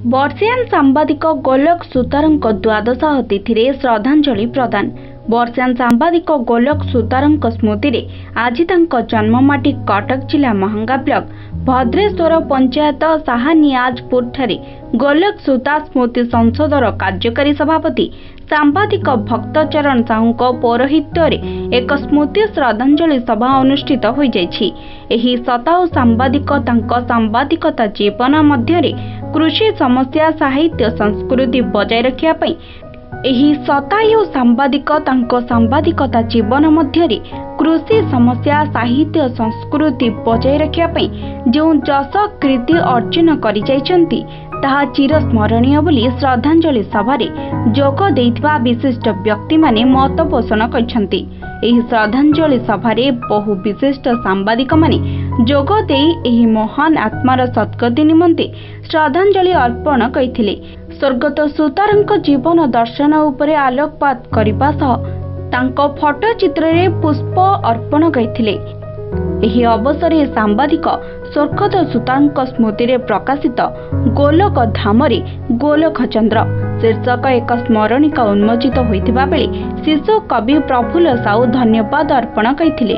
ବର୍ଷିୟାନ ସାମ୍ବାଦିକ ଗୋଲକ ସୁତାରଙ୍କ ଦ୍ୱାଦଶ ତିଥିରେ ଶ୍ରଦ୍ଧାଞ୍ଜଳି ପ୍ରଦାନ। ବର୍ଷିୟାନ ସାମ୍ବାଦିକ ଗୋଲକ ସୁତାରଙ୍କ ସ୍ମୃତିରେ ଆଜି ତାଙ୍କ ଜନ୍ମମାଟି କଟକ ଜିଲ୍ଲା ମହାଙ୍ଗା ବ୍ଲକ ଭଦ୍ରେଶ୍ୱର ପଞ୍ଚାୟତ ସାହାନିଆଜପୁରଠାରେ ଗୋଲକ ସୁତା ସ୍ମୃତି ସଂସଦର କାର୍ଯ୍ୟକାରୀ ସଭାପତି ସାମ୍ବାଦିକ ଭକ୍ତଚରଣ ସାହୁଙ୍କ ପୌରୋହିତ୍ୟରେ ଏକ ସ୍ମୃତି ଶ୍ରଦ୍ଧାଞ୍ଜଳି ସଭା ଅନୁଷ୍ଠିତ ହୋଇଯାଇଛି। ଏହି ଶତାୟୁ ସାମ୍ବାଦିକ ତାଙ୍କ ସାମ୍ବାଦିକତା ଜୀବନ ମଧ୍ୟରେ କୃଷି ସମସ୍ୟା ସାହିତ୍ୟ ସଂସ୍କୃତି ବଜାୟ ରଖିବା ପାଇଁ ଏହି ଶତାୟୁ ସାମ୍ବାଦିକ ତାଙ୍କ ସାମ୍ବାଦିକତା ଜୀବନ ମଧ୍ୟରେ କୃଷି ସମସ୍ୟା ସାହିତ୍ୟ ସଂସ୍କୃତି ବଜାୟ ରଖିବା ପାଇଁ ଯେଉଁ ଯଶ କୀର୍ତ୍ତି ଅର୍ଜନ କରିଯାଇଛନ୍ତି ତାହା ଚିରସ୍ମରଣୀୟ ବୋଲି ଶ୍ରଦ୍ଧାଞ୍ଜଳି ସଭାରେ ଯୋଗ ଦେଇଥିବା ବିଶିଷ୍ଟ ବ୍ୟକ୍ତିମାନେ ମତ ପୋଷଣ କରିଛନ୍ତି। ଏହି ଶ୍ରଦ୍ଧାଞ୍ଜଳି ସଭାରେ ବହୁ ବିଶିଷ୍ଟ ସାମ୍ବାଦିକମାନେ ଯୋଗ ଦେଇ ଏହି ମହାନ ଆତ୍ମାର ସଦ୍ଗତି ନିମନ୍ତେ ଶ୍ରଦ୍ଧାଞ୍ଜଳି ଅର୍ପଣ କରିଥିଲେ। ସ୍ୱର୍ଗତ ସୁତାରଙ୍କ ଜୀବନ ଦର୍ଶନ ଉପରେ ଆଲୋକପାତ କରିବା ସହ ତାଙ୍କ ଫଟୋ ଚିତ୍ରରେ ପୁଷ୍ପ ଅର୍ପଣ କରିଥିଲେ। ଏହି ଅବସରରେ ସାମ୍ବାଦିକ ସ୍ୱର୍ଗତ ସୁତାରଙ୍କ ସ୍ମୃତିରେ ପ୍ରକାଶିତ ଗୋଲକ ଧାମରେ ଗୋଲକ ଚନ୍ଦ୍ର ଶୀର୍ଷକ ଏକ ସ୍ମରଣିକା ଉନ୍ମୋଚିତ ହୋଇଥିବା ବେଳେ ଶିଶୁ କବି ପ୍ରଫୁଲ୍ଲ ସାହୁ ଧନ୍ୟବାଦ ଅର୍ପଣ କରିଥିଲେ।